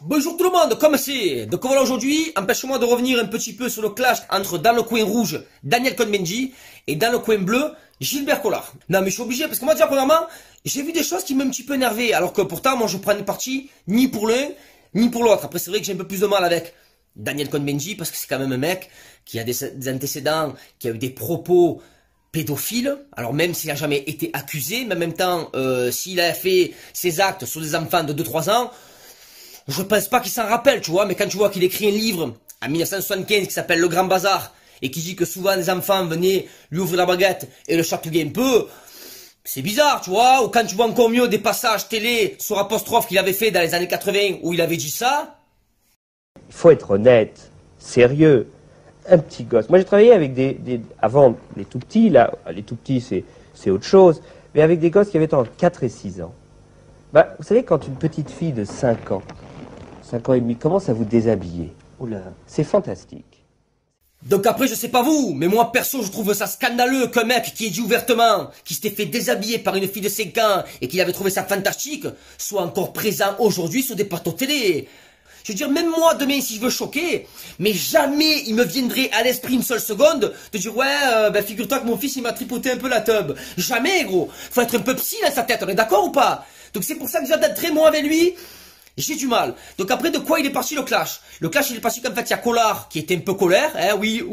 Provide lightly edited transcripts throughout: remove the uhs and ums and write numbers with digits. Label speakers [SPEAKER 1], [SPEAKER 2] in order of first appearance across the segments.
[SPEAKER 1] Bonjour tout le monde, comment c'est? Donc voilà, aujourd'hui, empêche-moi de revenir un petit peu sur le clash entre dans le coin rouge Daniel Cohn-Bendit et dans le coin bleu Gilbert Collard. Non mais je suis obligé parce que moi déjà premièrement, j'ai vu des choses qui m'ont un petit peu énervé, alors que pourtant moi je prends une partie ni pour l'un ni pour l'autre. Après c'est vrai que j'ai un peu plus de mal avec Daniel Cohn-Bendit parce que c'est quand même un mec qui a des antécédents, qui a eu des propos pédophile, alors même s'il n'a jamais été accusé, mais en même temps, s'il a fait ses actes sur des enfants de 2-3 ans, je pense pas qu'il s'en rappelle, tu vois, mais quand tu vois qu'il écrit un livre en 1975 qui s'appelle Le Grand Bazar, et qui dit que souvent les enfants venaient lui ouvrir la baguette et le chatouiller un peu, c'est bizarre, tu vois, ou quand tu vois encore mieux des passages télé sur apostrophe qu'il avait fait dans les années 80 où il avait dit ça.
[SPEAKER 2] Il faut être honnête, sérieux. Un petit gosse. Moi, j'ai travaillé avec avant, les tout petits, là, les tout petits, c'est autre chose, mais avec des gosses qui avaient entre 4 et 6 ans. Bah, vous savez, quand une petite fille de 5 ans et demi, commence à vous déshabiller, oula, c'est fantastique.
[SPEAKER 1] Donc après, je sais pas vous, mais moi, perso, je trouve ça scandaleux qu'un mec qui est dit ouvertement, qui s'était fait déshabiller par une fille de 5 ans, et qui avait trouvé ça fantastique, soit encore présent aujourd'hui sur des plateaux télé. Je veux dire, même moi, demain, si je veux choquer, mais jamais il me viendrait à l'esprit une seule seconde de dire, ouais, ben figure-toi que mon fils, il m'a tripoté un peu la teub. Jamais, gros. Faut être un peu psy dans sa tête, on est d'accord ou pas? Donc c'est pour ça que j'ai d'être très moi avec lui. J'ai du mal. Donc après, de quoi il est parti le clash? Le clash, il est parti qu'en fait, il y a Collard qui était un peu colère. Hein, oui,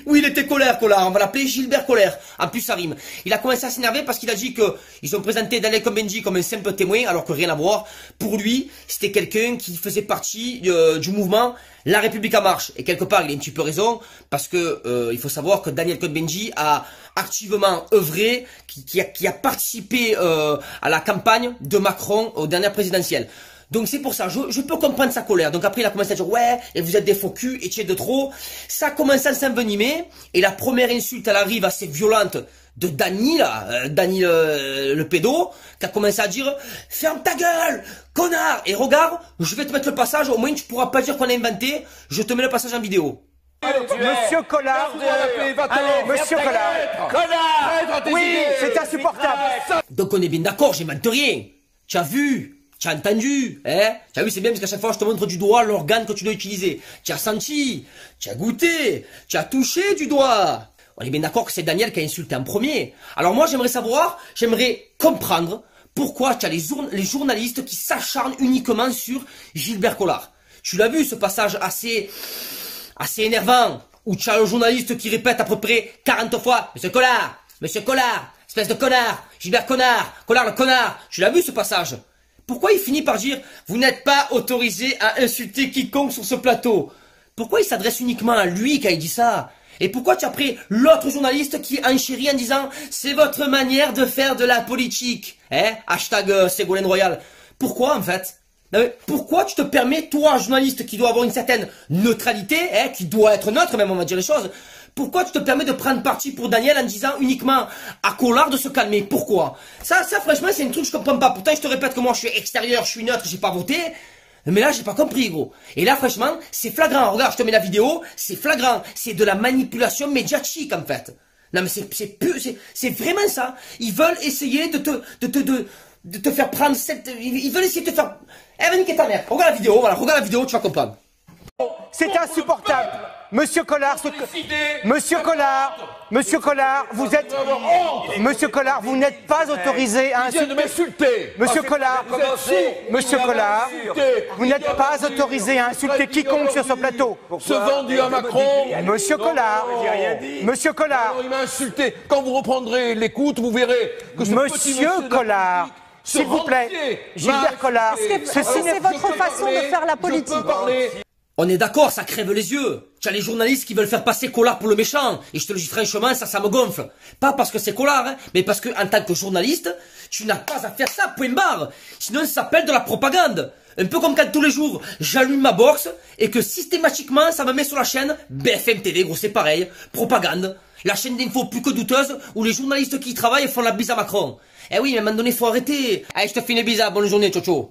[SPEAKER 1] il était colère, Collard. On va l'appeler Gilbert Colère. En plus, ça rime. Il a commencé à s'énerver parce qu'il a dit que ils ont présenté Daniel Cohn-Bendit comme un simple témoin, alors que rien à voir. Pour lui, c'était quelqu'un qui faisait partie du mouvement La République en marche. Et quelque part, il a un petit peu raison, parce que il faut savoir que Daniel Cohn-Bendit a activement œuvré, qui a participé à la campagne de Macron aux dernières présidentielles. Donc c'est pour ça, je peux comprendre sa colère. Donc après il a commencé à dire ouais, et vous êtes des faux culs, et tu es de trop. Ça a commencé à s'envenimer, et la première insulte elle arrive assez violente de Dany là, Dany le pédo, qui a commencé à dire ferme ta gueule, connard. Et regarde, je vais te mettre le passage, au moins tu pourras pas dire qu'on a inventé, je te mets le passage en vidéo.
[SPEAKER 3] Monsieur Collard, Monsieur Collard, oui, c'est insupportable.
[SPEAKER 1] Donc on est bien d'accord, j'invente rien. Tu as vu? Tu as entendu, hein? Tu as vu, c'est bien parce qu'à chaque fois je te montre du doigt l'organe que tu dois utiliser. Tu as senti, tu as goûté, tu as touché du doigt. On est bien d'accord que c'est Daniel qui a insulté en premier. Alors moi j'aimerais savoir, j'aimerais comprendre pourquoi tu as les journalistes qui s'acharnent uniquement sur Gilbert Collard. Tu l'as vu ce passage assez énervant, où tu as le journaliste qui répète à peu près 40 fois Monsieur Collard, espèce de connard, Gilbert Connard, Collard le connard. Tu l'as vu ce passage? Pourquoi il finit par dire « Vous n'êtes pas autorisé à insulter quiconque sur ce plateau » Pourquoi il s'adresse uniquement à lui quand il dit ça? Et pourquoi tu as pris l'autre journaliste qui enchérit en disant « C'est votre manière de faire de la politique » hein? Hashtag Ségolène Royal. Pourquoi en fait? Pourquoi tu te permets, toi, journaliste qui doit avoir une certaine neutralité, hein, qui doit être neutre même on va dire les choses, pourquoi tu te permets de prendre parti pour Daniel en disant uniquement à Collard de se calmer? Pourquoi? Ça franchement c'est un truc que je comprends pas. Pourtant je te répète que moi je suis extérieur, je suis neutre, j'ai pas voté. Mais là j'ai pas compris gros. Et là franchement c'est flagrant. Regarde, je te mets la vidéo, c'est flagrant. C'est de la manipulation médiatique en fait. Non mais c'est vraiment ça. Ils veulent essayer de te faire prendre cette... Ils veulent essayer de te faire... Eh ben niquer ta mère. Regarde la vidéo, voilà, regarde la vidéo, tu vas comprendre.
[SPEAKER 3] C'est insupportable. Monsieur Collard, Monsieur Collard, vous n'êtes pas autorisé à insulter. Monsieur Collard, vous n'êtes pas autorisé à insulter quiconque sur ce plateau.
[SPEAKER 4] Ce vendu à Macron.
[SPEAKER 3] Monsieur Collard,
[SPEAKER 4] Il m'a insulté. Quand vous reprendrez l'écoute, vous verrez que ce
[SPEAKER 3] Monsieur Collard, s'il vous plaît, Gilbert Collard,
[SPEAKER 5] c'est votre façon de faire la politique.
[SPEAKER 1] On est d'accord, ça crève les yeux. Tu as les journalistes qui veulent faire passer Collard pour le méchant. Et je te le dis franchement, ça me gonfle. Pas parce que c'est Collard, hein, mais parce que en tant que journaliste, tu n'as pas à faire ça, point barre. Sinon, ça s'appelle de la propagande. Un peu comme quand tous les jours, j'allume ma box et que systématiquement, ça me met sur la chaîne BFM TV, gros, c'est pareil. Propagande. La chaîne d'infos plus que douteuse où les journalistes qui y travaillent font la bise à Macron. Eh oui, mais à un moment donné, faut arrêter. Allez, je te fais une bise, bonne journée, ciao ciao.